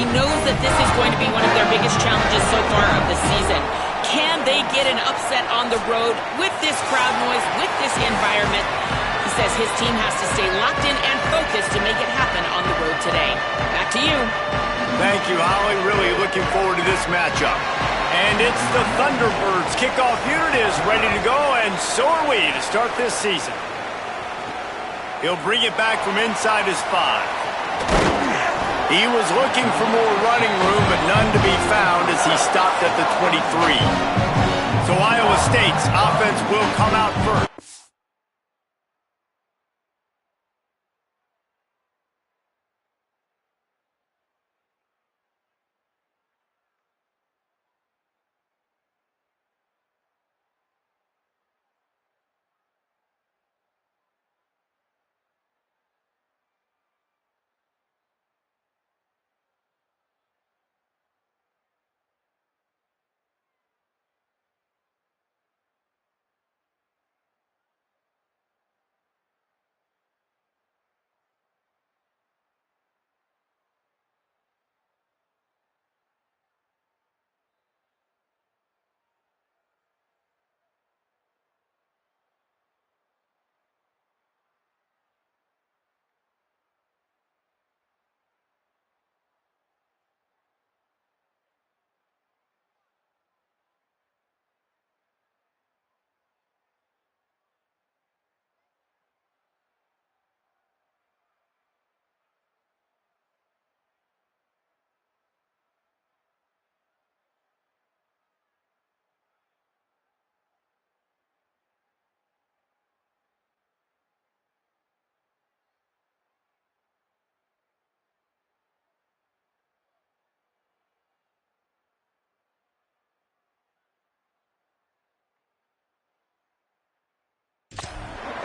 He knows that this is going to be one of their biggest challenges so far of the season. Can they get an upset on the road with this crowd noise, with this environment? He says his team has to stay locked in and focused to make it happen on the road today. Back to you. Thank you, Holly. Really looking forward to this matchup. And it's the Thunderbirds kickoff unit is ready to go, and so are we to start this season. He'll bring it back from inside his 5. He was looking for more running room, but none to be found as he stopped at the 23. So Iowa State's offense will come out first.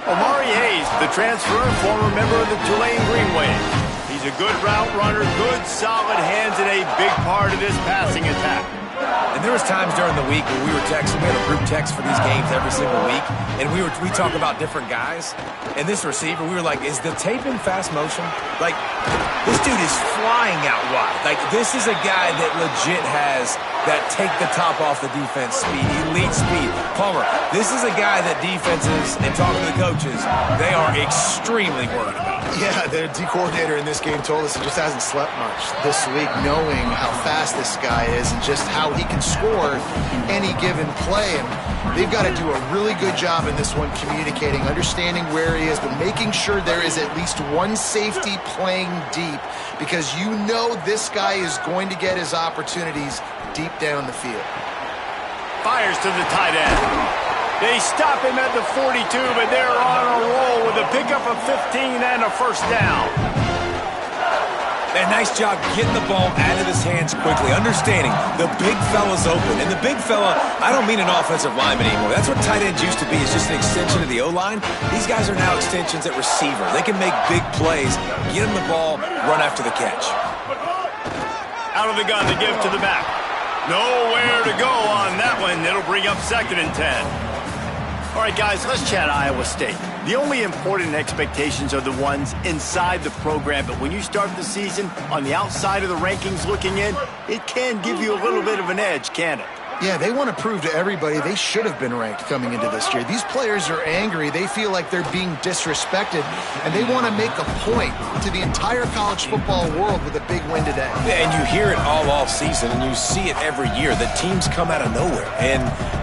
Omari Hayes, the transfer, former member of the Tulane Green Wave. He's a good route runner, good solid hands, and a big part of this passing attack. And there was times during the week when we were texting. We had a group text for these games every single week, and we talk about different guys. And this receiver, we were like, is the tape in fast motion? Like, this dude is flying out wide. Like, this is a guy that legit has that take the top off the defense speed, elite speed. Palmer, this is a guy that defenses, and talking to the coaches, they are extremely worried about. Yeah, the D coordinator in this game told us he just hasn't slept much this week, knowing how fast this guy is and just how he can score any given play. And they've got to do a really good job in this one communicating, understanding where he is, but making sure there is at least one safety playing deep, because you know this guy is going to get his opportunities deep down the field. Fires to the tight end. They stop him at the 42, but they're on a roll with a pickup of 15 and a first down. And nice job getting the ball out of his hands quickly, understanding the big fella's open. And the big fella, I don't mean an offensive lineman anymore. That's what tight ends used to be, is just an extension of the O-line. These guys are now extensions at receiver. They can make big plays, get him the ball, run after the catch. Out of the gun to give to the back. Nowhere to go on that one. It'll bring up 2nd and 10. All right, guys, let's chat Iowa State. The only important expectations are the ones inside the program, but when you start the season on the outside of the rankings looking in, it can give you a little bit of an edge, can't it? Yeah, they want to prove to everybody they should have been ranked coming into this year. These players are angry. They feel like they're being disrespected, and they want to make a point to the entire college football world with a big win today. And you hear it all off season, and you see it every year. The teams come out of nowhere, and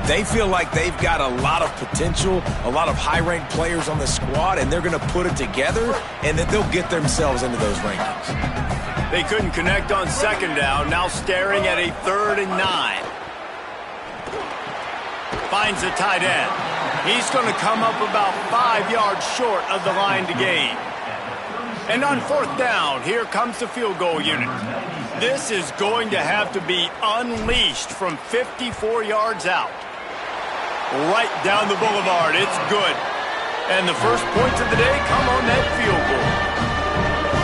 they feel like they've got a lot of potential, a lot of high-ranked players on the squad, and they're going to put it together, and that they'll get themselves into those rankings. They couldn't connect on 2nd down, now staring at a 3rd and 9. Finds the tight end. He's going to come up about 5 yards short of the line to gain. And on 4th down, here comes the field goal unit. This is going to have to be unleashed from 54 yards out. Right down the boulevard. It's good. And the first points of the day come on that field goal.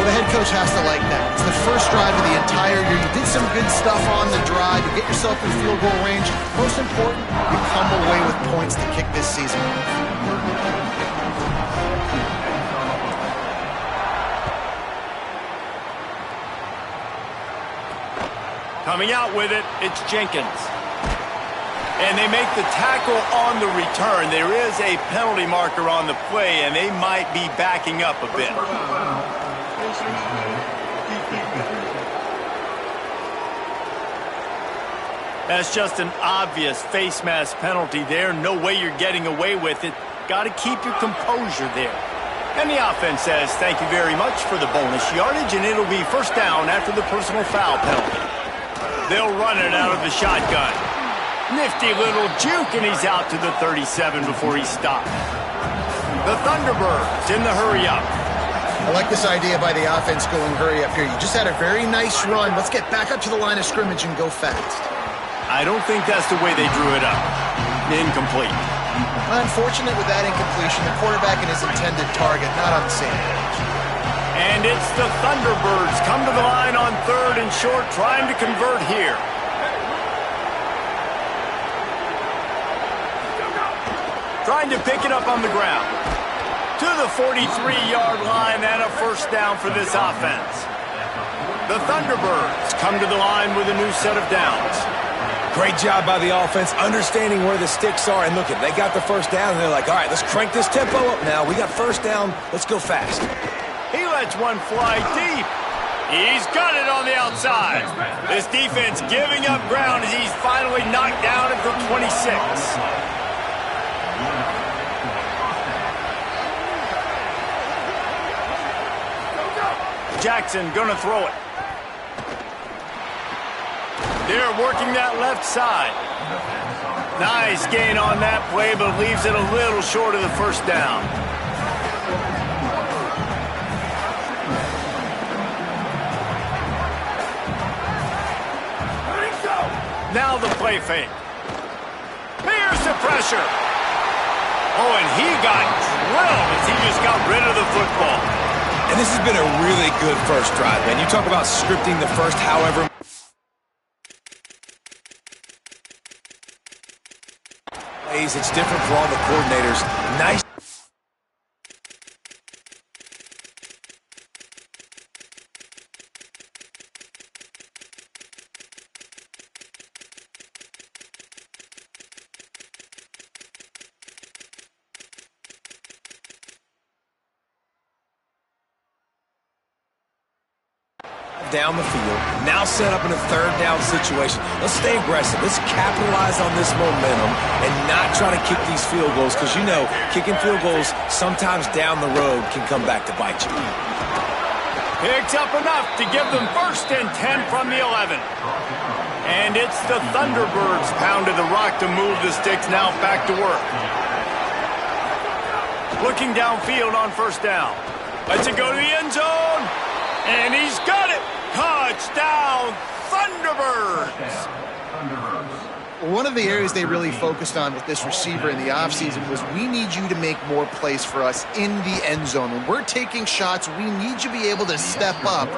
Well, the head coach has to like that. It's the first drive of the entire year. You did some good stuff on the drive. You get yourself in field goal range. Most important, you come away with points to kick this season off. Coming out with it, it's Jenkins. And they make the tackle on the return. There is a penalty marker on the play, and they might be backing up a bit. That's just an obvious face mask penalty there. No way you're getting away with it. Got to keep your composure there. And the offense says thank you very much for the bonus yardage, and it'll be first down after the personal foul penalty. They'll run it out of the shotgun. Nifty little juke, and he's out to the 37 before he's stopped. The Thunderbirds in the hurry-up. I like this idea by the offense going hurry up here. You just had a very nice run. Let's get back up to the line of scrimmage and go fast. I don't think that's the way they drew it up. Incomplete. Unfortunate with that incompletion. The quarterback and his intended target not on the same page. And it's the Thunderbirds come to the line on 3rd and short, trying to convert here. Trying to pick it up on the ground. To the 43-yard line and a first down for this offense. The Thunderbirds come to the line with a new set of downs. Great job by the offense, understanding where the sticks are. And look, they got the first down, and they're like, all right, let's crank this tempo up now. We got first down. Let's go fast. He lets one fly deep. He's got it on the outside. This defense giving up ground as he's finally knocked down at the 26. Jackson gonna throw it. They're working that left side. Nice gain on that play, but leaves it a little short of the first down. Now the play fake. Here's the pressure. Oh, and he got drilled as he just got rid of the football. And this has been a really good first drive, man. You talk about scripting the first however plays. It's different for all the coordinators. Nice. Down the field, now set up in a 3rd down situation. Let's stay aggressive. Let's capitalize on this momentum and not try to kick these field goals, because you know, kicking field goals sometimes down the road can come back to bite you. Picks up enough to give them 1st and 10 from the 11. And it's the Thunderbirds pounded the rock to move the sticks, now back to work. Looking downfield on 1st down. Lets it go to the end zone. And he's got it. Touchdown, Thunderbirds! One of the areas they really focused on with this receiver in the offseason was we need you to make more plays for us in the end zone. When we're taking shots, we need you to be able to step up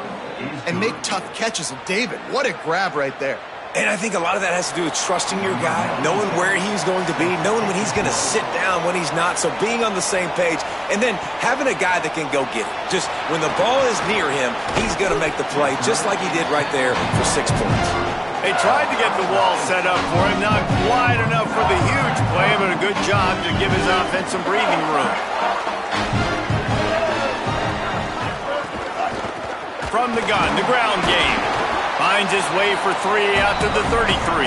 and make tough catches. And David, what a grab right there. And I think a lot of that has to do with trusting your guy, knowing where he's going to be, knowing when he's going to sit down, when he's not, so being on the same page, and then having a guy that can go get it. Just when the ball is near him, he's going to make the play, just like he did right there for 6 points. They tried to get the wall set up for him, not quite enough for the huge play, but a good job to give his offense some breathing room. From the gun, the ground game. Finds his way for 3 out to the 33.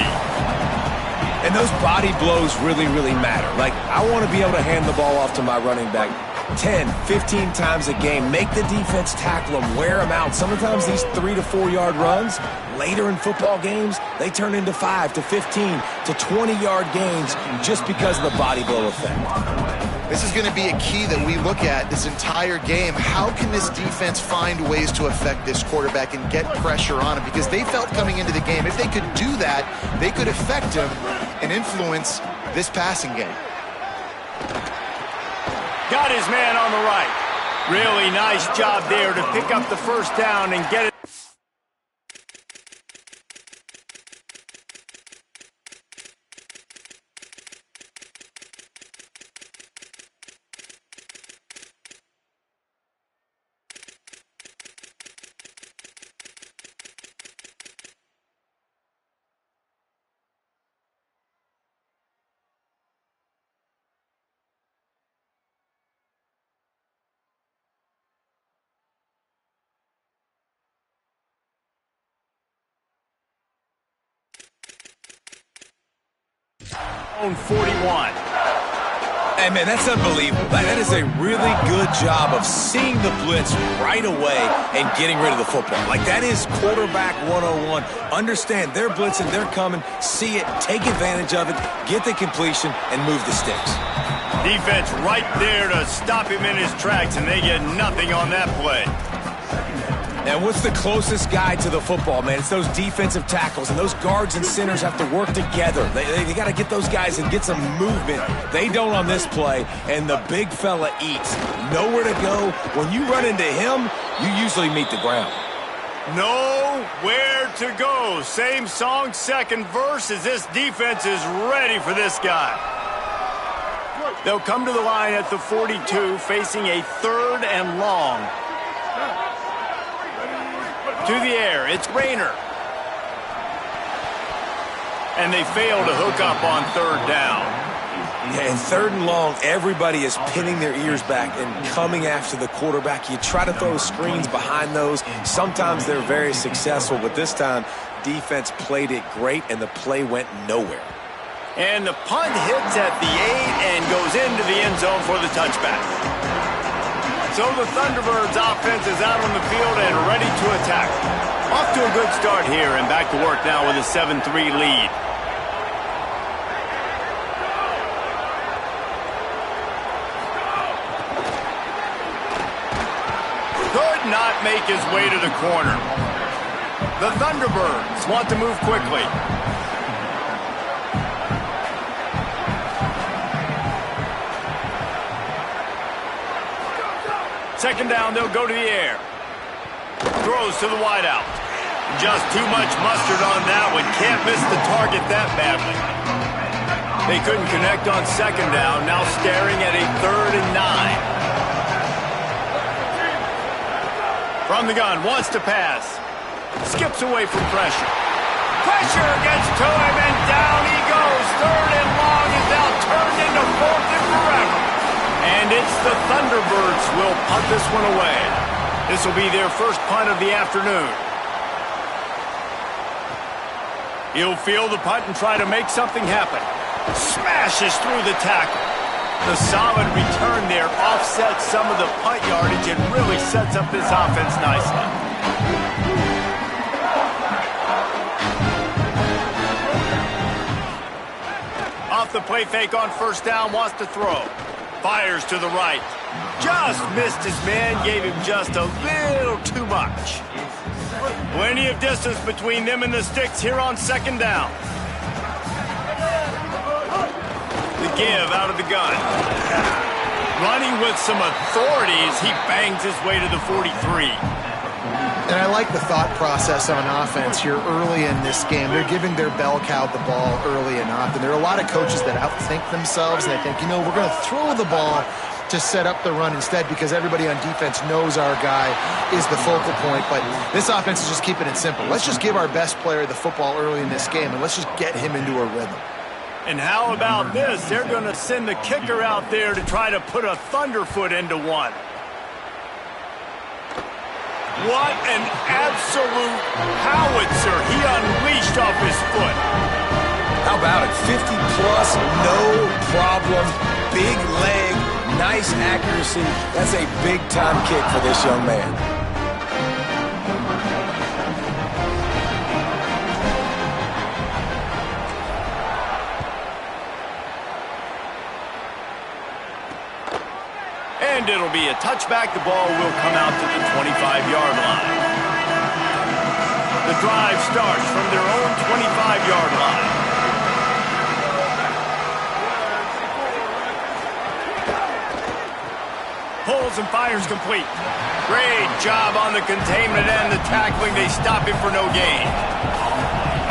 And those body blows really, really matter. Like, I want to be able to hand the ball off to my running back 10, 15 times a game. Make the defense tackle them, wear them out. Sometimes these 3 to 4 yard runs, later in football games, they turn into 5 to 15 to 20 yard gains just because of the body blow effect. This is going to be a key that we look at this entire game. How can this defense find ways to affect this quarterback and get pressure on him? Because they felt coming into the game, if they could do that, they could affect him and influence this passing game. Got his man on the right. Really nice job there to pick up the first down and get it. own 41. Hey, man, that's unbelievable. That is a really good job of seeing the blitz right away and getting rid of the football. Like, that is quarterback 101. Understand, they're blitzing, they're coming, see it, take advantage of it, get the completion, and move the sticks. Defense right there to stop him in his tracks, and they get nothing on that play. Now, what's the closest guy to the football, man? It's those defensive tackles, and those guards and centers have to work together. They got to get those guys and get some movement. They don't on this play, and the big fella eats. Nowhere to go. When you run into him, you usually meet the ground. Nowhere to go. Same song, second verse, as this defense is ready for this guy. They'll come to the line at the 42, facing a 3rd and long. To the air, it's Rayner. And they fail to hook up on 3rd down. Yeah, and 3rd and long, everybody is pinning their ears back and coming after the quarterback. You try to throw screens behind those. Sometimes they're very successful, but this time, defense played it great, and the play went nowhere. And the punt hits at the 8 and goes into the end zone for the touchback. So the Thunderbirds offense is out on the field and ready to attack. Off to a good start here and back to work now with a 7-3 lead. Could not make his way to the corner. The Thunderbirds want to move quickly. Second down, they'll go to the air. Throws to the wideout. Just too much mustard on that one. Can't miss the target that badly. They couldn't connect on second down. Now staring at a 3rd and 9. From the gun, wants to pass. Skips away from pressure. Pressure gets to him, and down he goes. 3rd and long is now turned into 4th and forever. And it's the Thunderbirds will punt this one away. This will be their first punt of the afternoon. He'll field the punt and try to make something happen. Smashes through the tackle. The solid return there offsets some of the punt yardage and really sets up this offense nicely. Off the play fake on first down, wants to throw. Fires to the right. Just missed his man, gave him just a little too much. Plenty of distance between them and the sticks here on second down. The give out of the gun. Running with some authority as he bangs his way to the 43. And I like the thought process on offense here early in this game. They're giving their bell cow the ball early and often. There are a lot of coaches that outthink themselves, and they think, we're going to throw the ball to set up the run instead because everybody on defense knows our guy is the focal point. But this offense is just keeping it simple. Let's just give our best player the football early in this game, and let's just get him into a rhythm. And how about this? They're going to send the kicker out there to try to put a thunderfoot into one. What an absolute howitzer he unleashed off his foot. How about it? 50-plus, no problem. Big leg, nice accuracy. That's a big-time kick for this young man. And it'll be a touchback. The ball will come out to the 25-yard line. The drive starts from their own 25-yard line. Pulls and fires complete. Great job on the containment and the tackling. They stop him for no gain.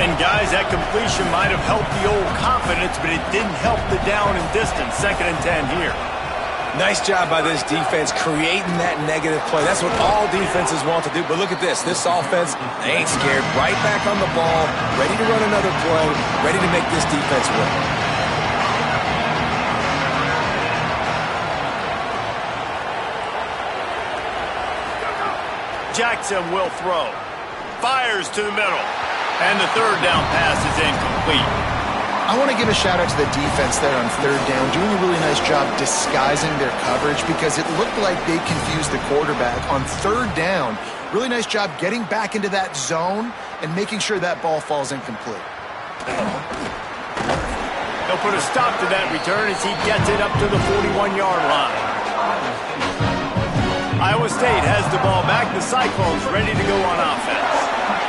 And guys, that completion might have helped the old confidence, but it didn't help the down and distance. 2nd and 10 here. Nice job by this defense creating that negative play. That's what all defenses want to do. But look at this. This offense, they ain't scared. Right back on the ball, ready to run another play, ready to make this defense win. Jackson will throw. Fires to the middle. And the 3rd down pass is incomplete. I want to give a shout out to the defense there on third down, doing a really nice job disguising their coverage because it looked like they confused the quarterback on third down. Really nice job getting back into that zone and making sure that ball falls incomplete. They'll put a stop to that return as he gets it up to the 41-yard line. Iowa State has the ball back. The Cyclones ready to go on offense.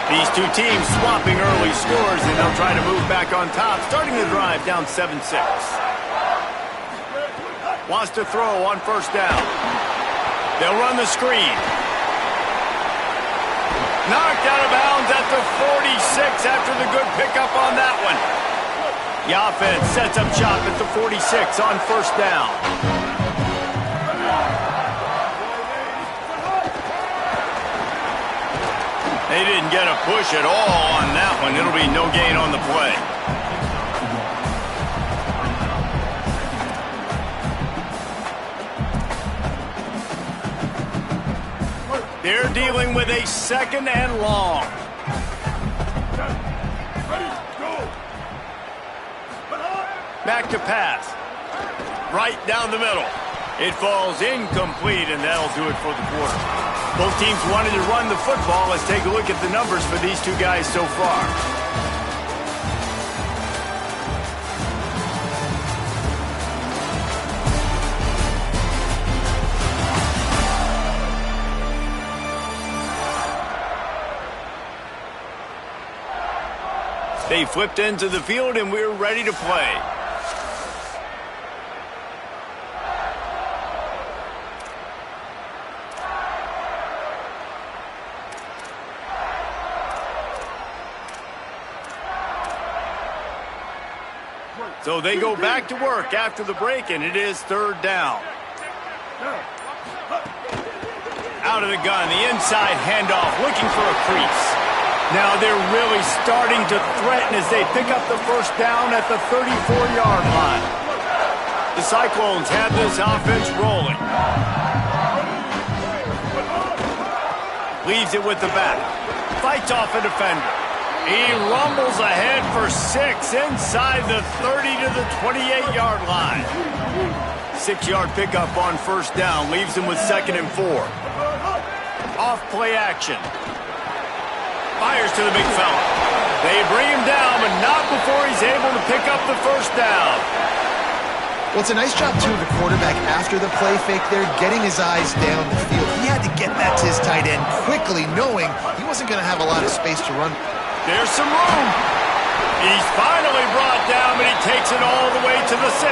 These two teams swapping early scores, and they'll try to move back on top, starting the drive down 7-6. Wants to throw on first down. They'll run the screen. Knocked out of bounds at the 46 after the good pickup on that one. The offense sets up shop at the 46 on first down. They didn't get a push at all on that one. It'll be no gain on the play. They're dealing with a second and long. Back to pass. Right down the middle. It falls incomplete, and that'll do it for the quarter. Both teams wanted to run the football. Let's take a look at the numbers for these two guys so far. They flipped into the field, and we're ready to play. So they go back to work after the break, and it is third down. Out of the gun, the inside handoff, looking for a crease. Now they're really starting to threaten as they pick up the first down at the 34-yard line. The Cyclones have this offense rolling. Leaves it with the back. Fights off a defender. He rumbles ahead for 6 inside the 30 to the 28-yard line. 6-yard pickup on first down leaves him with 2nd and 4. Off play action. Fires to the big fella. They bring him down, but not before he's able to pick up the first down. Well, it's a nice job, too, of the quarterback after the play fake there, getting his eyes down the field. He had to get that to his tight end quickly, knowing he wasn't going to have a lot of space to run. There's some room. He's finally brought down, but he takes it all the way to the 6.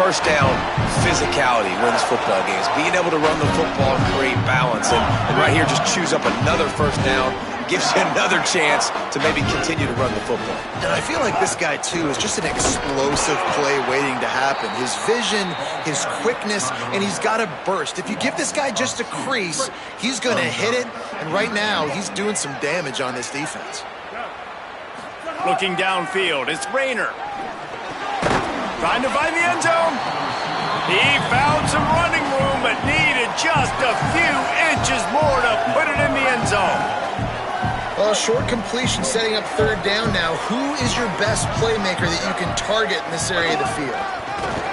First down, physicality wins football games. Being able to run the football and create balance. And right here, just choose up another first down. Gives you another chance to maybe continue to run the football. And I feel like this guy, too, is just an explosive play waiting to happen. His vision, his quickness, and he's got a burst. If you give this guy just a crease, he's going to hit it. And right now, he's doing some damage on this defense. Looking downfield, it's Rayner. Trying to find the end zone. He found some running room, but needed just a few inches more to put it in the end zone. Well, short completion setting up third down now. Who is your best playmaker that you can target in this area of the field?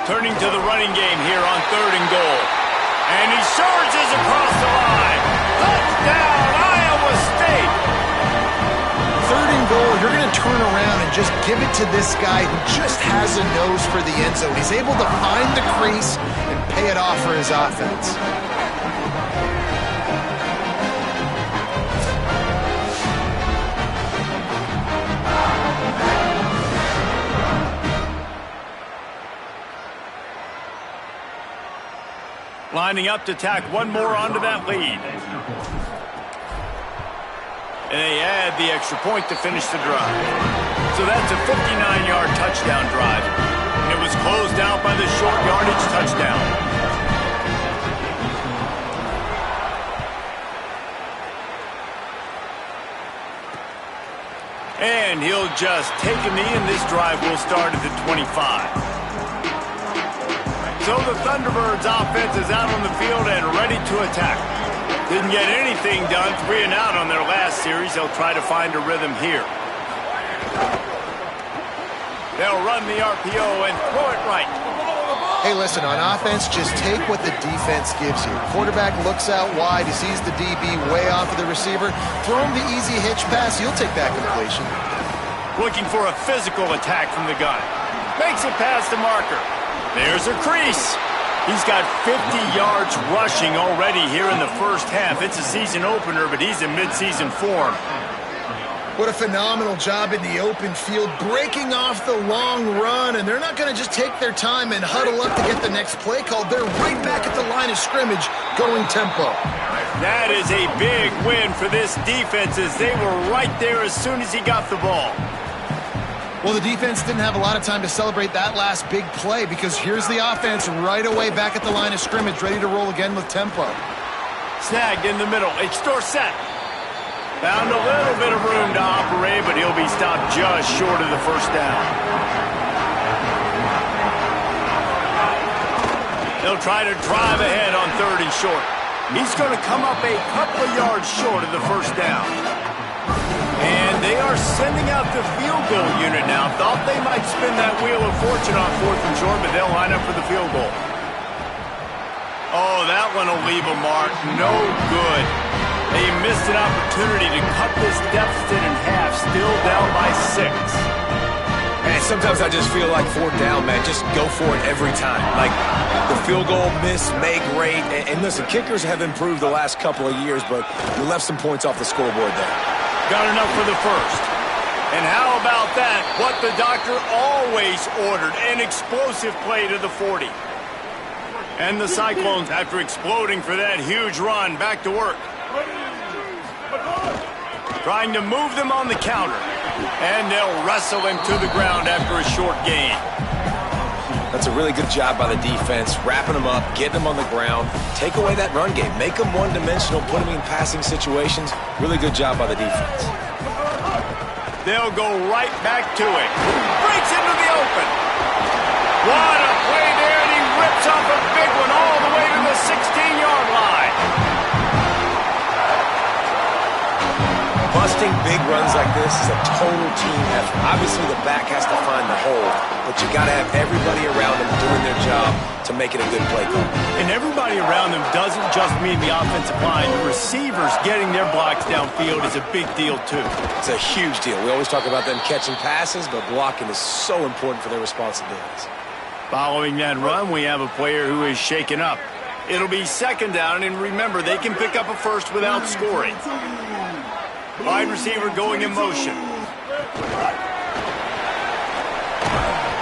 Turning to the running game here on 3rd and goal. And he surges across the line. Touchdown, Iowa State. 3rd and goal, you're going to turn around and just give it to this guy who just has a nose for the end zone. He's able to find the crease and pay it off for his offense. Lining up to tack one more onto that lead. And they add the extra point to finish the drive. So that's a 59-yard touchdown drive. And it was closed out by the short yardage touchdown. And he'll just take a knee, and this drive will start at the 25. So the Thunderbirds offense is out on the field and ready to attack. Didn't get anything done, 3 and out on their last series. They'll try to find a rhythm here. They'll run the RPO and throw it right. Hey, listen, on offense, just take what the defense gives you. Quarterback looks out wide. He sees the DB way off of the receiver. Throw him the easy hitch pass. You'll take that completion. Looking for a physical attack from the gun. Makes it past the marker. There's a crease. He's got 50 yards rushing already here in the first half. It's a season opener, but he's in midseason form. What a phenomenal job in the open field, breaking off the long run, and they're not going to just take their time and huddle up to get the next play called. They're right back at the line of scrimmage, going tempo. That is a big win for this defense, as they were right there as soon as he got the ball. Well, the defense didn't have a lot of time to celebrate that last big play, because here's the offense right away back at the line of scrimmage, ready to roll again with tempo. Snagged in the middle. It's Dorsett. Found a little bit of room to operate, but he'll be stopped just short of the first down. They'll try to drive ahead on 3rd and short. He's going to come up a couple of yards short of the first down. And they are sending out the field goal unit now. Thought they might spin that wheel of fortune on 4th and short, but they'll line up for the field goal. Oh, that one will leave a mark. No good. They missed an opportunity to cut this deficit in half, still down by 6. And sometimes I just feel like 4th down, man, just go for it every time. Like the field goal miss, make rate. And listen, kickers have improved the last couple of years, but you left some points off the scoreboard there. Got enough for the first. And how about that? What the doctor always ordered, an explosive play to the 40. And the Cyclones, after exploding for that huge run, back to work. Trying to move them on the counter. And they'll wrestle him to the ground after a short gain. That's a really good job by the defense, wrapping them up, getting them on the ground, take away that run game, make them one-dimensional, put them in passing situations. Really good job by the defense. They'll go right back to it. Breaks into the open. What a play there, and he rips off a big one all the way to the 16-yard line. Busting big runs like this is a total team effort. Obviously, the back has to find the hole, but you got to have everybody around them doing their job to make it a good play call. And everybody around them doesn't just mean the offensive line. The receivers getting their blocks downfield is a big deal, too. It's a huge deal. We always talk about them catching passes, but blocking is so important for their responsibilities. Following that run, we have a player who is shaken up. It'll be 2nd down, and remember, they can pick up a first without scoring. Wide receiver going in motion.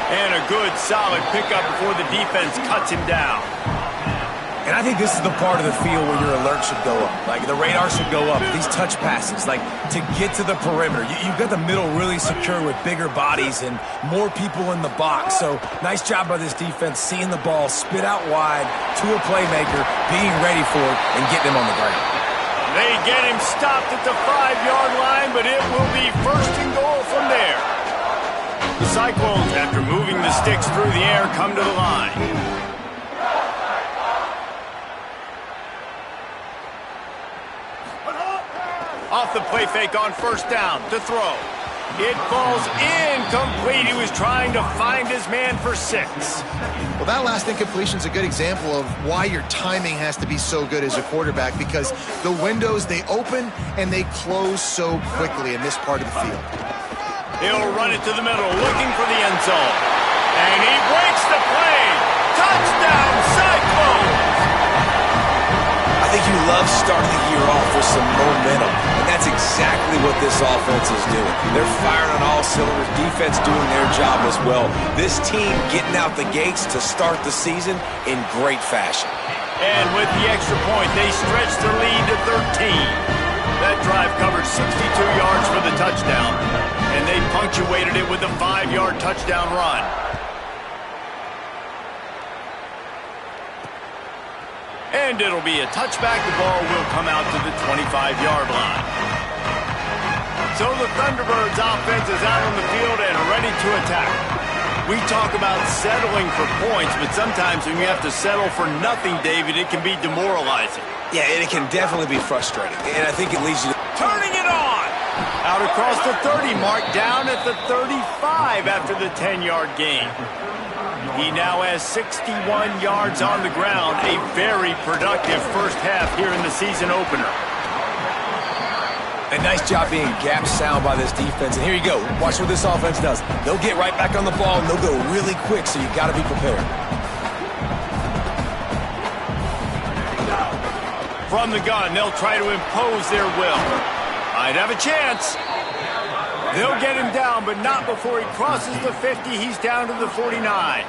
And a good, solid pickup before the defense cuts him down. And I think this is the part of the field where your alert should go up. Like, the radar should go up. These touch passes, like, to get to the perimeter. You've got the middle really secure with bigger bodies and more people in the box. So, nice job by this defense, seeing the ball spit out wide to a playmaker, being ready for it, and getting him on the ground. They get him stopped at the 5-yard line, but it will be 1st and goal from there. The Cyclones, after moving the sticks through the air, come to the line. Off the play fake on 1st down to throw. It falls incomplete. He was trying to find his man for 6. Well, that last incompletion is a good example of why your timing has to be so good as a quarterback, because the windows, they open and they close so quickly in this part of the field. He'll run it to the middle, looking for the end zone. And he breaks the play. Touchdown, Cyclones! I think you love starting the year off with some momentum, and that's exactly what this offense is doing. They're firing on all cylinders, defense doing their job as well. This team getting out the gates to start the season in great fashion. And with the extra point, they stretch the lead to 13. That drive covered 62 yards for the touchdown, and they punctuated it with a 5-yard touchdown run. And it'll be a touchback. The ball will come out to the 25-yard line. So the Thunderbirds offense is out on the field and ready to attack. We talk about settling for points, but sometimes when you have to settle for nothing, David, it can be demoralizing. Yeah, and it can definitely be frustrating. And I think it leads you to... Turning it on! Out across the 30 mark, down at the 35 after the 10-yard gain. He now has 61 yards on the ground, a very productive first half here in the season opener. A nice job being gap sound by this defense. And here you go. Watch what this offense does. They'll get right back on the ball, and they'll go really quick, so you got to be prepared. From the gun, they'll try to impose their will. Might have a chance. They'll get him down, but not before he crosses the 50. He's down to the 49.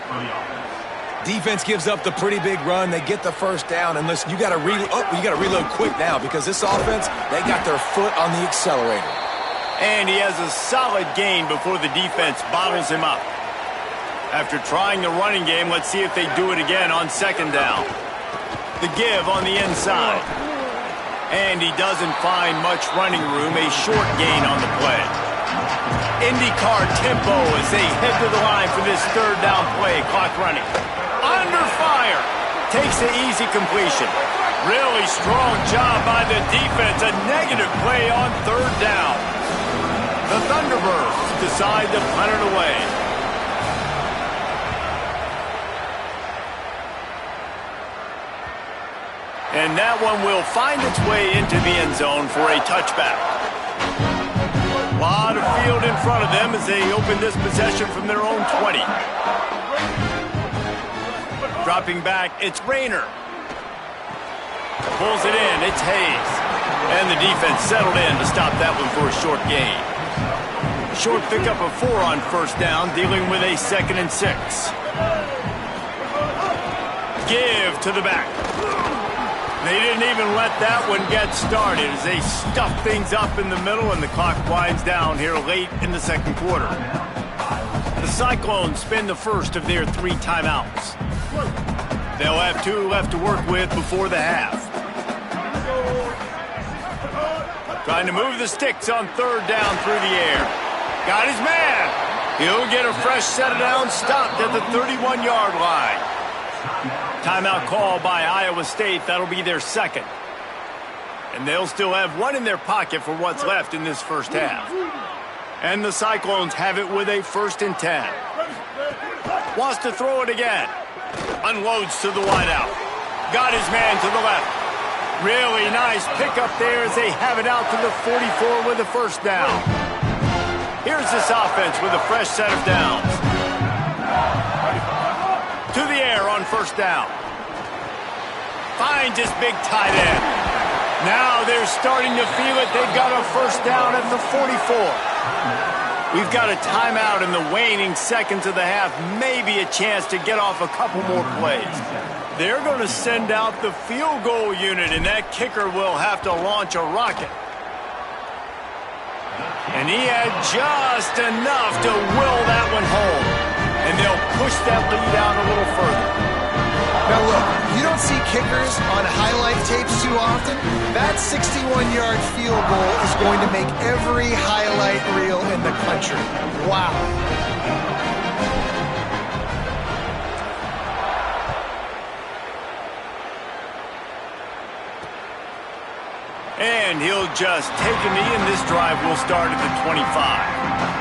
Defense gives up the pretty big run. They get the first down, and listen, you got to reload quick now because this offense, they got their foot on the accelerator. And he has a solid gain before the defense bottles him up. After trying the running game, let's see if they do it again on second down. The give on the inside. And he doesn't find much running room, a short gain on the play. IndyCar tempo as they head to the line for this third down play, clock running. Under fire, takes the easy completion. Really strong job by the defense, a negative play on third down. The Thunderbirds decide to punt it away. And that one will find its way into the end zone for a touchback. A lot of field in front of them as they open this possession from their own 20. Dropping back, it's Rayner. Pulls it in, it's Hayes. And the defense settled in to stop that one for a short gain. Short pickup of 4 on first down, dealing with a 2nd and 6. Give to the back. They didn't even let that one get started as they stuffed things up in the middle, and the clock winds down here late in the second quarter. The Cyclones spend the first of their 3 timeouts. They'll have 2 left to work with before the half. Trying to move the sticks on third down through the air. Got his man. He'll get a fresh set of downs, stopped at the 31-yard line. Timeout call by Iowa State. That'll be their 2nd. And they'll still have 1 in their pocket for what's left in this first half. And the Cyclones have it with a 1st and 10. Wants to throw it again. Unloads to the wideout. Got his man to the left. Really nice pickup there as they have it out to the 44 with a first down. Here's this offense with a fresh set of downs. To the air on first down. Finds his big tight end. Now they're starting to feel it. They've got a first down at the 44. We've got a timeout in the waning seconds of the half. Maybe a chance to get off a couple more plays. They're going to send out the field goal unit, and that kicker will have to launch a rocket. And he had just enough to will that one home. And they'll push that lead out a little further. Now look, you don't see kickers on highlight tapes too often. That 61-yard field goal is going to make every highlight reel in the country. Wow. And he'll just take a knee, and this drive will start at the 25.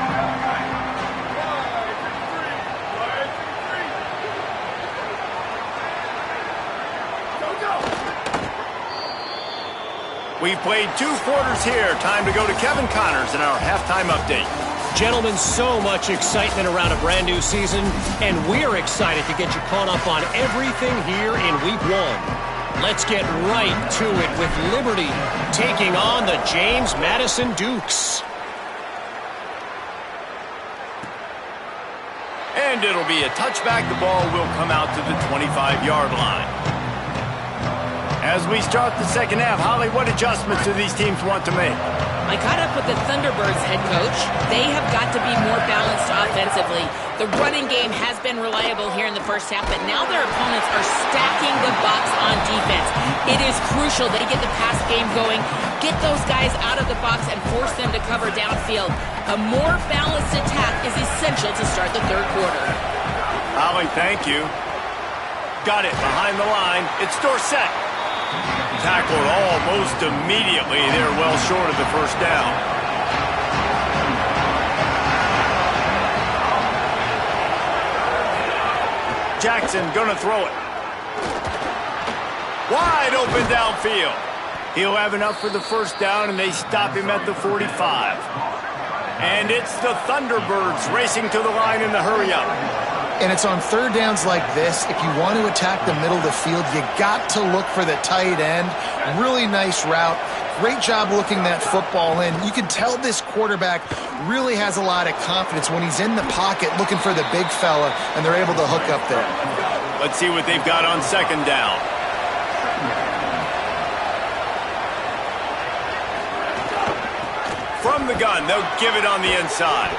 We've played 2 quarters here. Time to go to Kevin Connors in our halftime update. Gentlemen, so much excitement around a brand new season, and we're excited to get you caught up on everything here in Week 1. Let's get right to it with Liberty taking on the James Madison Dukes. And it'll be a touchback. The ball will come out to the 25-yard line. As we start the second half, Holly, what adjustments do these teams want to make? I caught up with the Thunderbirds head coach. They have got to be more balanced offensively. The running game has been reliable here in the first half, but now their opponents are stacking the box on defense. It is crucial they get the pass game going, get those guys out of the box, and force them to cover downfield. A more balanced attack is essential to start the third quarter. Holly, thank you. Got it behind the line. It's Dorsett. Tackled almost immediately. They're well short of the first down. Jackson gonna throw it. Wide open downfield. He'll have enough for the first down, and they stop him at the 45. And it's the Thunderbirds racing to the line in the hurry-up. And it's on third downs like this. If you want to attack the middle of the field, you got to look for the tight end. Really nice route. Great job looking that football in. You can tell this quarterback really has a lot of confidence when he's in the pocket looking for the big fella, and they're able to hook up there. Let's see what they've got on second down. From the gun, they'll give it on the inside.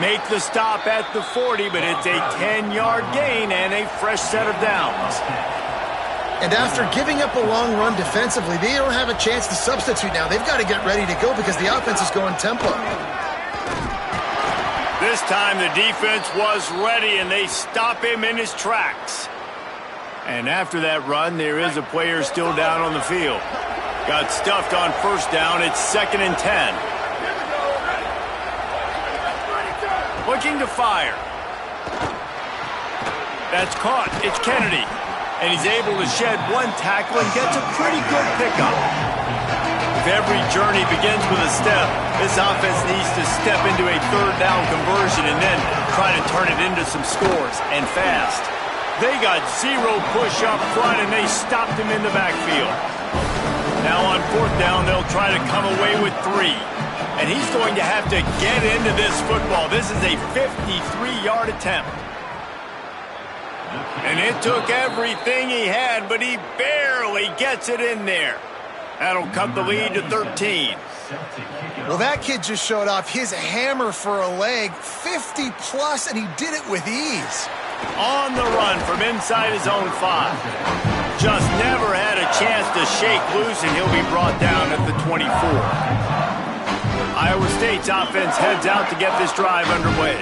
Make the stop at the 40, but it's a 10-yard gain and a fresh set of downs. And after giving up a long run defensively, they don't have a chance to substitute now. They've got to get ready to go because the offense is going tempo. This time the defense was ready, and they stop him in his tracks. And after that run, there is a player still down on the field. Got stuffed on first down. It's 2nd and 10. Looking to fire. That's caught. It's Kennedy. And he's able to shed one tackle and gets a pretty good pickup. If every journey begins with a step, this offense needs to step into a third down conversion and then try to turn it into some scores, and fast. They got zero push up front, and they stopped him in the backfield. Now on fourth down, they'll try to come away with 3. And he's going to have to get into this football. This is a 53-yard attempt. And it took everything he had, but he barely gets it in there. That'll cut the lead to 13. Well, that kid just showed off his hammer for a leg, 50-plus, and he did it with ease. On the run from inside his own 5. Just never had a chance to shake loose, and he'll be brought down at the 24. Iowa State's offense heads out to get this drive underway.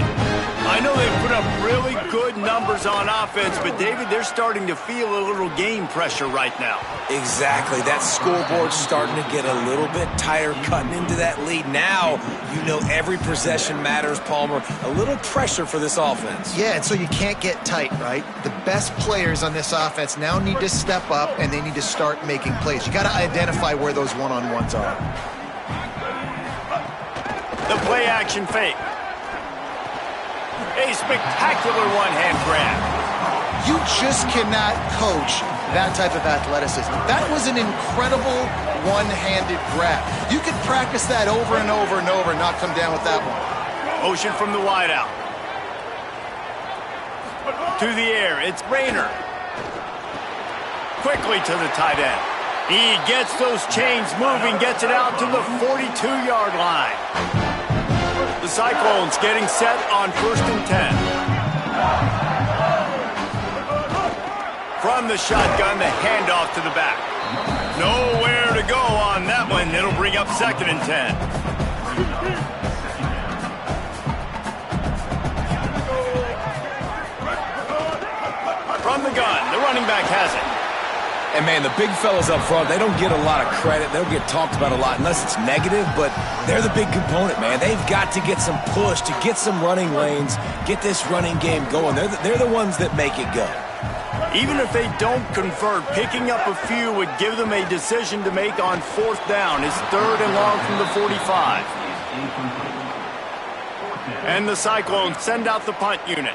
I know they've put up really good numbers on offense, but, David, they're starting to feel a little game pressure right now. Exactly. That scoreboard's starting to get a little bit tighter, cutting into that lead. Now, you know every possession matters, Palmer. A little pressure for this offense. Yeah, and so you can't get tight, right? The best players on this offense now need to step up, and they need to start making plays. You got to identify where those one-on-ones are. The play-action fake. A spectacular one-hand grab. You just cannot coach that type of athleticism. That was an incredible one-handed grab. You could practice that over and over and over and not come down with that one. Motion from the wideout. To the air, it's Rayner. Quickly to the tight end. He gets those chains moving, gets it out to the 42-yard line. The Cyclones getting set on 1st and 10. From the shotgun, the handoff to the back. Nowhere to go on that one. It'll bring up 2nd and 10. From the gun, the running back has it. And, man, the big fellas up front, they don't get a lot of credit. They don't get talked about a lot unless it's negative, but they're the big component, man. They've got to get some push, to get some running lanes, get this running game going. They're the ones that make it go. Even if they don't convert, picking up a few would give them a decision to make on 4th down. It's 3rd and long from the 45. And the Cyclones send out the punt unit.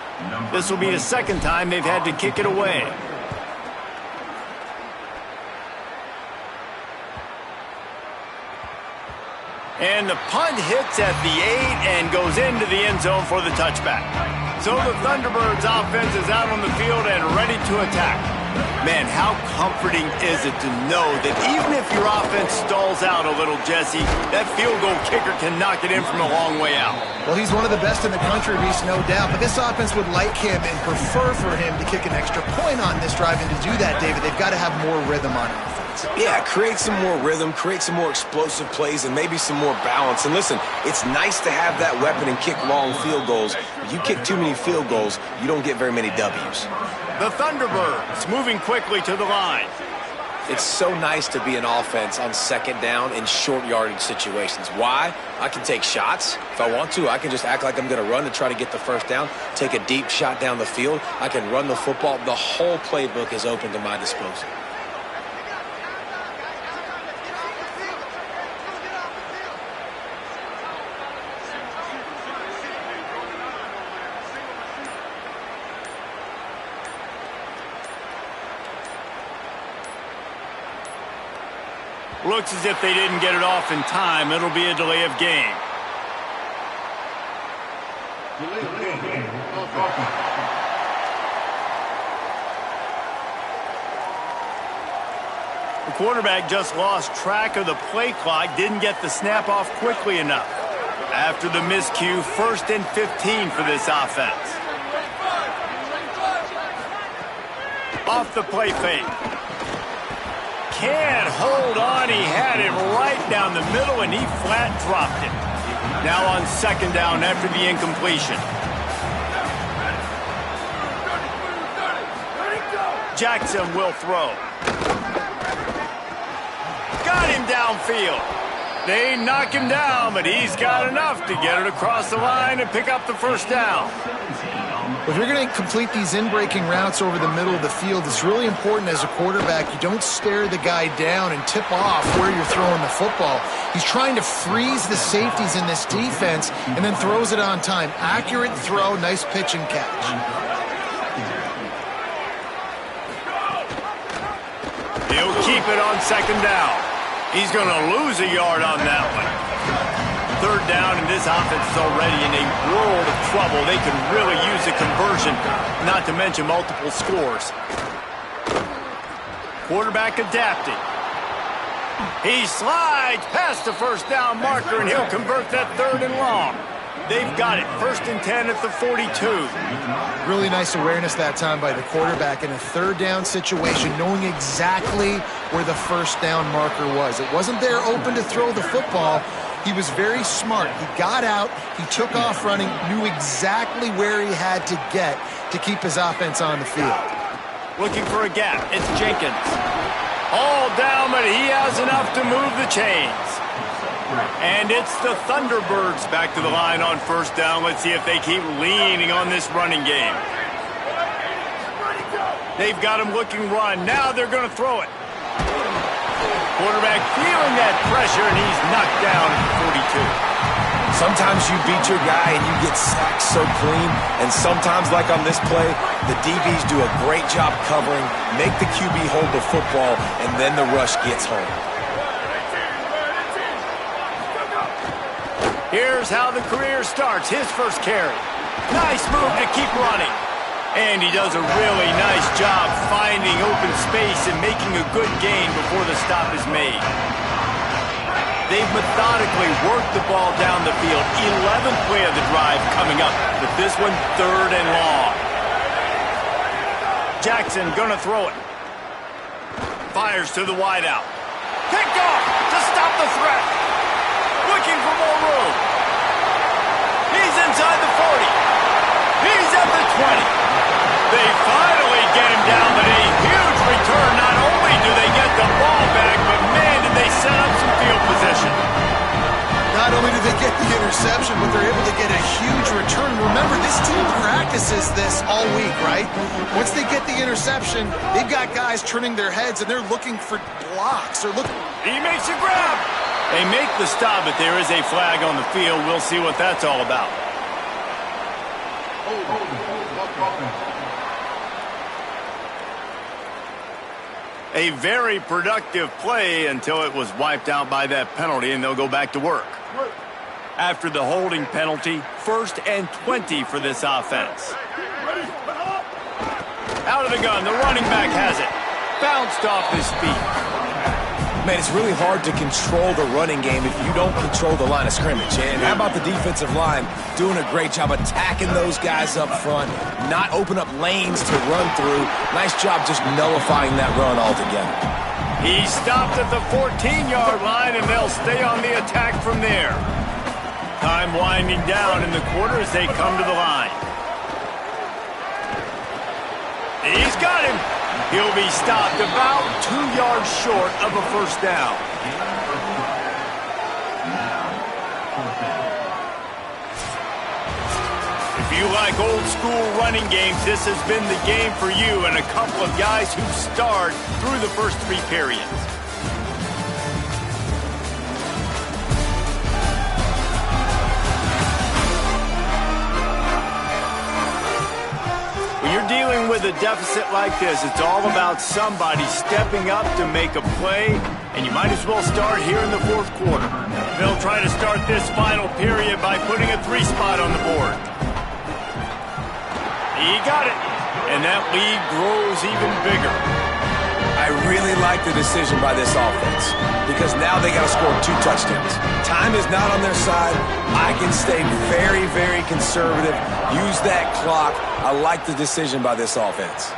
This will be the 2nd time they've had to kick it away. And the punt hits at the 8 and goes into the end zone for the touchback. So the Thunderbirds offense is out on the field and ready to attack. Man, how comforting is it to know that even if your offense stalls out a little, Jesse, that field goal kicker can knock it in from a long way out. Well, he's one of the best in the country, Reese, no doubt. But this offense would like him and prefer for him to kick an extra point on this drive. And to do that, David, they've got to have more rhythm on offense. Yeah, create some more rhythm, create some more explosive plays, and maybe some more balance. And listen, it's nice to have that weapon and kick long field goals. If you kick too many field goals, you don't get very many W's. The Thunderbirds moving quickly to the line. It's so nice to be an offense on second down in short yardage situations. Why? I can take shots. If I want to, I can just act like I'm going to run to try to get the first down, take a deep shot down the field. I can run the football. The whole playbook is open to my disposal. Looks as if they didn't get it off in time. It'll be a delay of game. The quarterback just lost track of the play clock, didn't get the snap off quickly enough. After the miscue, 1st and 15 for this offense. Off the play fake. Can't hold on. He had it right down the middle, and he flat dropped it. Now on second down after the incompletion. Jackson will throw. Got him downfield. They knock him down, but he's got enough to get it across the line and pick up the first down. If you're going to complete these in-breaking routes over the middle of the field, it's really important as a quarterback you don't stare the guy down and tip off where you're throwing the football. He's trying to freeze the safeties in this defense and then throws it on time. Accurate throw, nice pitch and catch. He'll keep it on second down. He's going to lose a yard on that one. Third down, and this offense is already in a world of trouble. They can really use a conversion, not to mention multiple scores. Quarterback adapting. He slides past the first down marker, and he'll convert that 3rd and long. They've got it. 1st and 10 at the 42. Really nice awareness that time by the quarterback in a 3rd down situation, knowing exactly where the first down marker was. It wasn't there open to throw the football. He was very smart. He got out, he took off running, knew exactly where he had to get to keep his offense on the field. Looking for a gap. It's Jenkins. All down, but he has enough to move the chains. And it's the Thunderbirds back to the line on first down. Let's see if they keep leaning on this running game. They've got him looking run. Now they're going to throw it. Quarterback feeling that pressure, and he's knocked down at 42. Sometimes you beat your guy and you get sacked so clean, and sometimes, like on this play, the DBs do a great job covering, make the QB hold the football, and then the rush gets home. Here's how the career starts. His first carry. Nice move to keep running. And he does a really nice job finding open space and making a good gain before the stop is made. They've methodically worked the ball down the field. 11th play of the drive coming up, but this one 3rd and long. Jackson gonna throw it. Fires to the wideout. Picked off to stop the threat. Looking for more room. He's inside the 40. He's at the 20. They finally get him down, but a huge return. Not only do they get the ball back, but man, did they set up some field position. Not only do they get the interception, but they're able to get a huge return. Remember, this team practices this all week, right? Once they get the interception, they've got guys turning their heads, and they're looking for blocks. They're looking. He makes a grab. They make the stop, but there is a flag on the field. We'll see what that's all about. A very productive play until it was wiped out by that penalty, and they'll go back to work. After the holding penalty, 1st and 20 for this offense. Out of the gun, the running back has it. Bounced off his feet. Man, it's really hard to control the running game if you don't control the line of scrimmage. And how about the defensive line doing a great job attacking those guys up front, not open up lanes to run through. Nice job just nullifying that run altogether. He stopped at the 14-yard line, and they'll stay on the attack from there. Time winding down in the quarter as they come to the line. He's got him. He'll be stopped about 2 yards short of a first down. If you like old school running games, this has been the game for you and a couple of guys who starred through the first 3 periods. When you're dealing with a deficit like this, it's all about somebody stepping up to make a play, and you might as well start here in the 4th quarter. They'll try to start this final period by putting a 3 spot on the board. He got it, and that lead grows even bigger. I really like the decision by this offense because now they got to score 2 touchdowns. Time is not on their side. I can stay very, very conservative, use that clock. I like the decision by this offense.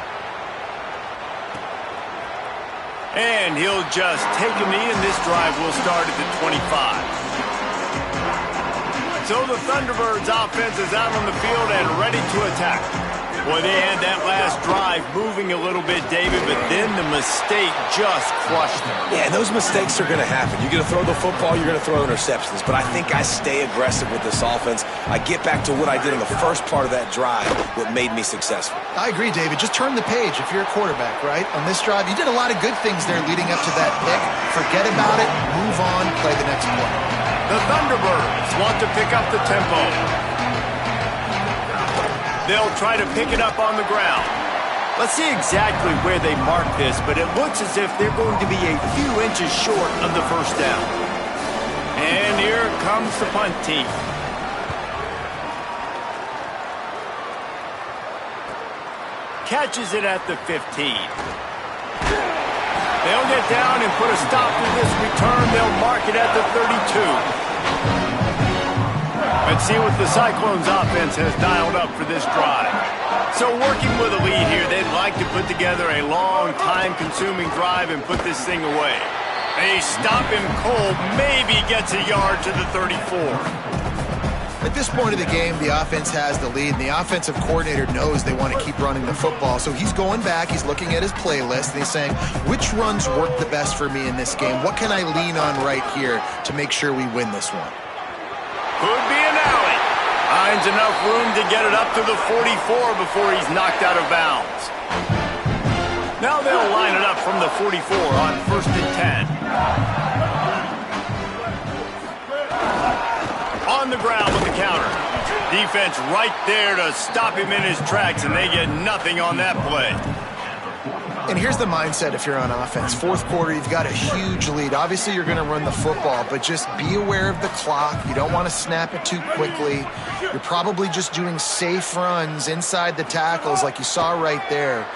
And he'll just take a knee, and this drive will start at the 25. So the Thunderbirds offense is out on the field and ready to attack. Boy, they had that last drive moving a little bit, David, but then the mistake just crushed them. Yeah, and those mistakes are going to happen. You're going to throw the football, you're going to throw interceptions. But I think I stay aggressive with this offense. I get back to what I did in the first part of that drive, what made me successful. I agree, David. Just turn the page if you're a quarterback, right? On this drive, you did a lot of good things there leading up to that pick. Forget about it, move on, play the next play. The Thunderbirds want to pick up the tempo. They'll try to pick it up on the ground. Let's see exactly where they mark this, but it looks as if they're going to be a few inches short of the first down. And here comes the punt team. Catches it at the 15. They'll get down and put a stop to this return. They'll mark it at the 32. Let's see what the Cyclones offense has dialed up for this drive. So working with a lead here, they'd like to put together a long, time-consuming drive and put this thing away. They stop him cold, maybe gets a yard to the 34. At this point of the game, the offense has the lead, and the offensive coordinator knows they want to keep running the football. So he's going back, he's looking at his playlist, and he's saying, which runs work the best for me in this game? What can I lean on right here to make sure we win this one? Could be an alley. Finds enough room to get it up to the 44 before he's knocked out of bounds. Now they'll line it up from the 44 on 1st and 10. On the ground with the counter. Defense right there to stop him in his tracks, and they get nothing on that play. And here's the mindset if you're on offense. 4th quarter, you've got a huge lead. Obviously, you're going to run the football, but just be aware of the clock. You don't want to snap it too quickly. You're probably just doing safe runs inside the tackles like you saw right there.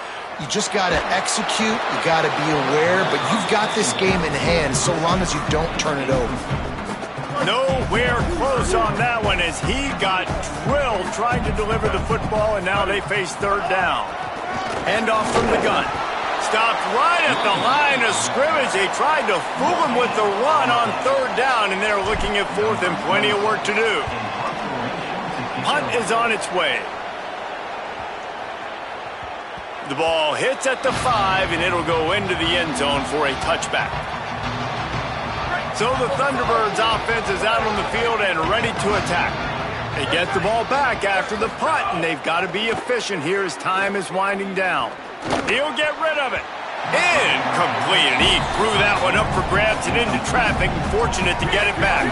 You just got to execute. You got to be aware, but you've got this game in hand so long as you don't turn it over. Nowhere close on that one as he got drilled trying to deliver the football, and now they face 3rd down. Handoff from the gun. Stopped right at the line of scrimmage. They tried to fool him with the run on 3rd down, and they're looking at 4th and plenty of work to do. Punt is on its way. The ball hits at the 5, and it'll go into the end zone for a touchback. So the Thunderbirds offense is out on the field and ready to attack. They get the ball back after the punt, and they've got to be efficient here as time is winding down. He'll get rid of it. Incomplete, and he threw that one up for grabs and into traffic, and fortunate to get it back.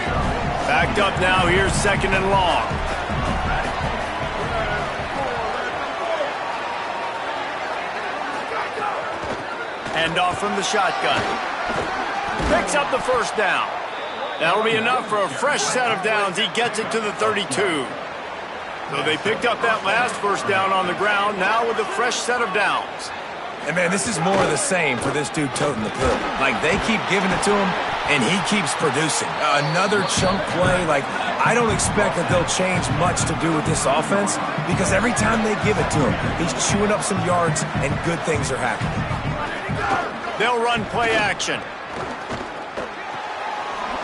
Backed up now, here's 2nd and long. Handoff from the shotgun. Picks up the 1st down. That'll be enough for a fresh set of downs. He gets it to the 32. So they picked up that last 1st down on the ground, now with a fresh set of downs. And, man, this is more of the same for this dude toting the pill. Like, they keep giving it to him, and he keeps producing. Another chunk play. Like, I don't expect that they'll change much to do with this offense because every time they give it to him, he's chewing up some yards, and good things are happening. They'll run play action.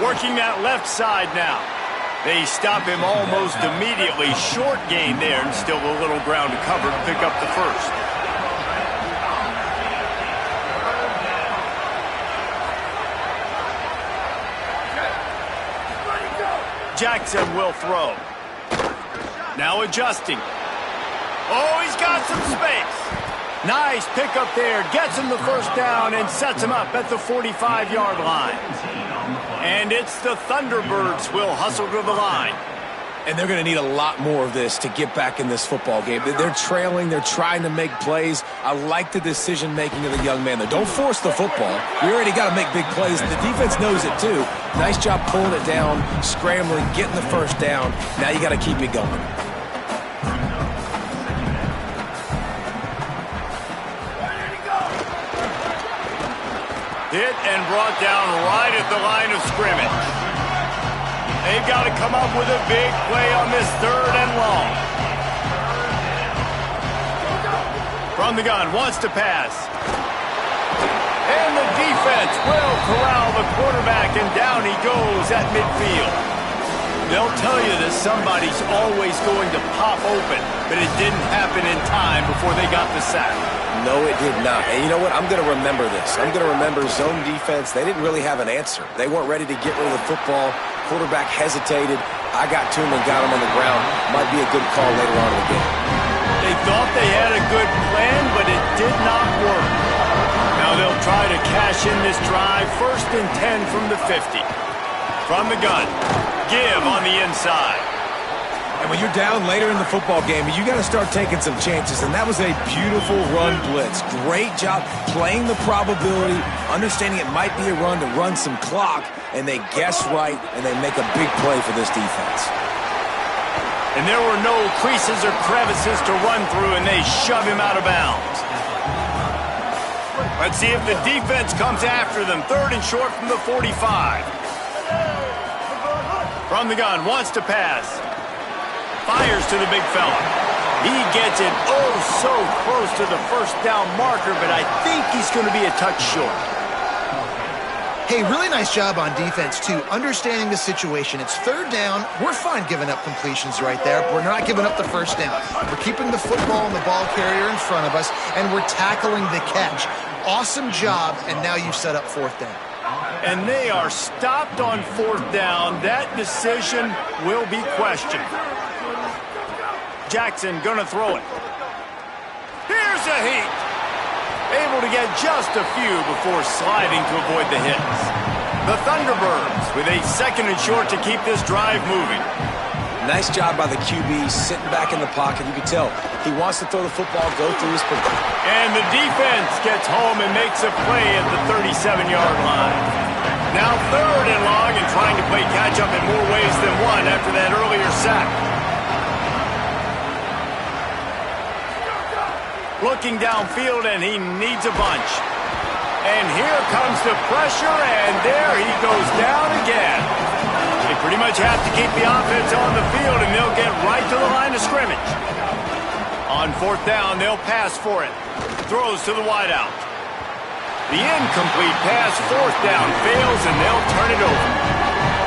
Working that left side now. They stop him almost immediately. Short gain there, and still a little ground to cover to pick up the 1st. Jackson will throw. Now adjusting. Oh, he's got some space. Nice pickup there. Gets him the first down and sets him up at the 45-yard line. And it's the Thunderbirds will hustle to the line. And they're going to need a lot more of this to get back in this football game. They're trailing. They're trying to make plays. I like the decision-making of the young man there. Don't force the football. We already got to make big plays. The defense knows it, too. Nice job pulling it down, scrambling, getting the first down. Now you got to keep it going. Hit and brought down right at the line of scrimmage. They've got to come up with a big play on this 3rd and long. From the gun, wants to pass. And the defense will corral the quarterback, and down he goes at midfield. They'll tell you that somebody's always going to pop open, but it didn't happen in time before they got the sack. No, it did not. And you know what? I'm going to remember this. I'm going to remember zone defense. They didn't really have an answer. They weren't ready to get rid of the football. Quarterback hesitated. I got to him and got him on the ground. Might be a good call later on in the game. They thought they had a good plan, but it did not work. Now they'll try to cash in this drive. 1st and 10 from the 50. From the gun. Give on the inside. And when you're down later in the football game, you got to start taking some chances. And that was a beautiful run blitz. Great job playing the probability, understanding it might be a run to run some clock, and they guess right, and they make a big play for this defense. And there were no creases or crevices to run through, and they shove him out of bounds. Let's see if the defense comes after them. 3rd and short from the 45. From the gun, wants to pass. Fires to the big fella. He gets it oh so close to the first down marker, but I think he's going to be a touch short. Hey, really nice job on defense, too, understanding the situation. It's 3rd down. We're fine giving up completions right there. We're not giving up the first down. We're keeping the football and the ball carrier in front of us, and we're tackling the catch. Awesome job, and now you've set up 4th down. And they are stopped on 4th down. That decision will be questioned. Jackson gonna throw it. Here's a heat. Able to get just a few before sliding to avoid the hits. The Thunderbirds with a 2nd and short to keep this drive moving. Nice job by the QB, sitting back in the pocket. You can tell he wants to throw the football, go through his position. And the defense gets home and makes a play at the 37-yard line. Now 3rd and long and trying to play catch-up in more ways than one after that earlier sack. Looking downfield, and he needs a bunch. And here comes the pressure, and there he goes down again. They pretty much have to keep the offense on the field, and they'll get right to the line of scrimmage. On 4th down, they'll pass for it. Throws to the wideout. The incomplete pass, 4th down, fails, and they'll turn it over.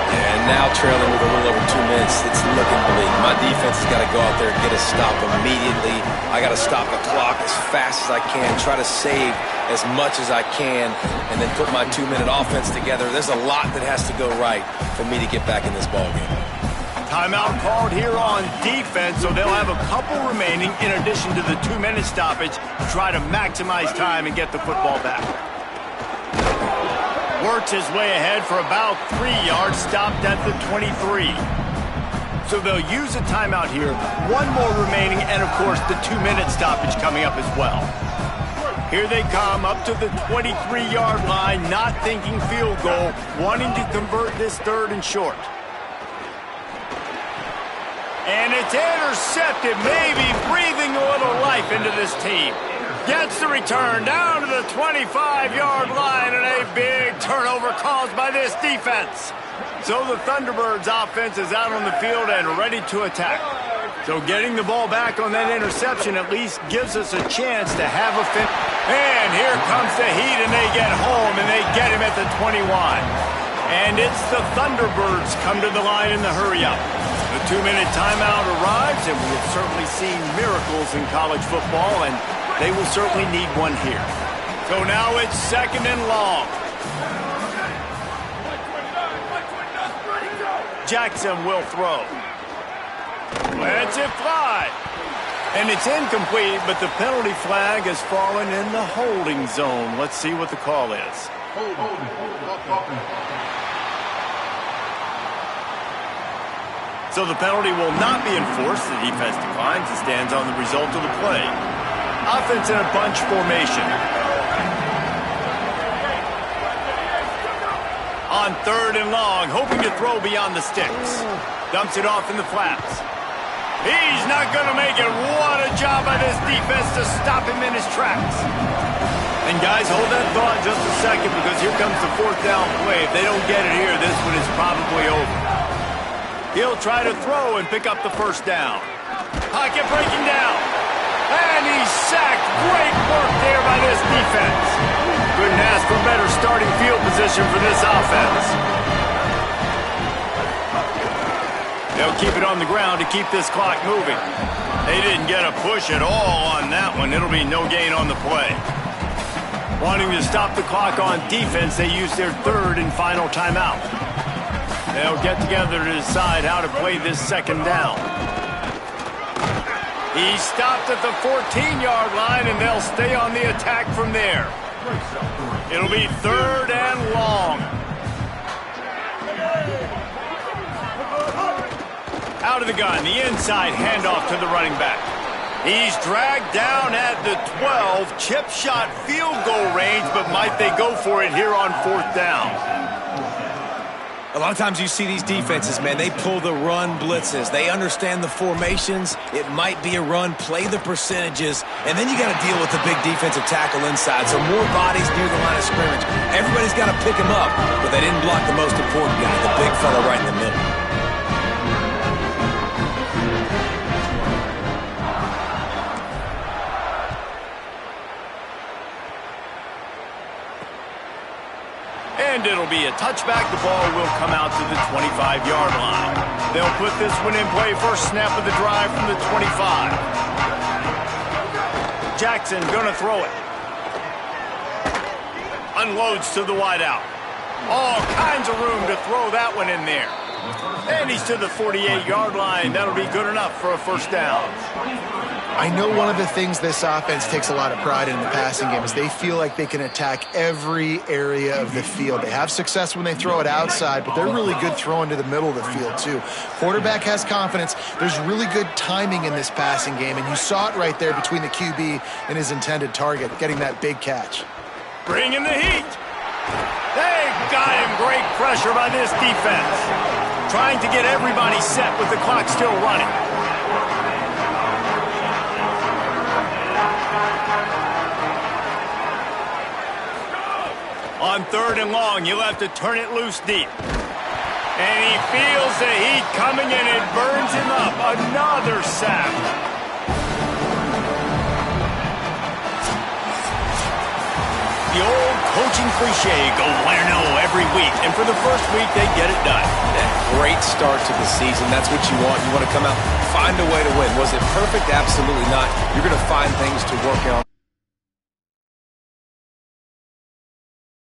And now trailing with a little over 2 minutes, it's looking bleak. My defense has got to go out there and get a stop immediately. I got to stop the clock as fast as I can, try to save as much as I can, and then put my 2-minute offense together. There's a lot that has to go right for me to get back in this ballgame. Timeout called here on defense, so they'll have a couple remaining in addition to the 2-minute stoppage to try to maximize time and get the football back. Works his way ahead for about 3 yards, stopped at the 23. So they'll use a timeout here. 1 more remaining, and of course the 2-minute stoppage coming up as well. Here they come up to the 23-yard line, not thinking field goal, wanting to convert this 3rd and short. And it's intercepted, maybe breathing a little life into this team. Gets the return down to the 25-yard line, and a big turnover caused by this defense. So the Thunderbirds offense is out on the field and ready to attack. So getting the ball back on that interception at least gives us a chance to have a finish. And here comes the heat, and they get home, and they get him at the 21. And it's the Thunderbirds come to the line in the hurry-up. The 2-minute timeout arrives, and we have certainly seen miracles in college football, and they will certainly need one here. So now it's 2nd and long. Jackson will throw. Lets it fly. And it's incomplete, but the penalty flag has fallen in the holding zone. Let's see what the call is. So the penalty will not be enforced. The defense declines and stands on the result of the play. Offense in a bunch formation. On 3rd and long, hoping to throw beyond the sticks. Dumps it off in the flats. He's not going to make it. What a job by this defense to stop him in his tracks. And guys, hold that thought just a second, because here comes the 4th down play. If they don't get it here, this one is probably over. He'll try to throw and pick up the 1st down. Pocket breaking down. And he's sacked. Great work there by this defense. Couldn't ask for better starting field position for this offense. They'll keep it on the ground to keep this clock moving. They didn't get a push at all on that one. It'll be no gain on the play. Wanting to stop the clock on defense, they use their 3rd and final timeout. They'll get together to decide how to play this 2nd down. He stopped at the 14-yard line, and they'll stay on the attack from there. It'll be 3rd and long. Out of the gun, the inside handoff to the running back. He's dragged down at the 12, chip shot field goal range, but might they go for it here on 4th down? A lot of times you see these defenses, man, they pull the run blitzes. They understand the formations. It might be a run, play the percentages, and then you got to deal with the big defensive tackle inside. So more bodies near the line of scrimmage. Everybody's got to pick him up, but they didn't block the most important guy, the big fella right in the middle. And it'll be a touchback. The ball will come out to the 25-yard line. They'll put this one in play. First snap of the drive from the 25. Jackson gonna throw it. Unloads to the wideout. All kinds of room to throw that one in there. And he's to the 48-yard line. That'll be good enough for a 1st down. I know one of the things this offense takes a lot of pride in the passing game is they feel like they can attack every area of the field. They have success when they throw it outside, but they're really good throwing to the middle of the field too. Quarterback has confidence. There's really good timing in this passing game, and you saw it right there between the QB and his intended target, getting that big catch. Bringing the heat. They got him. Great pressure by this defense. Trying to get everybody set with the clock still running. On 3rd and long, you'll have to turn it loose deep. And he feels the heat coming, and it burns him up. Another sack. The old coaching cliche, go win or no every week. And for the first week, they get it done. That great start to the season. That's what you want. You want to come out, find a way to win. Was it perfect? Absolutely not. You're going to find things to work on.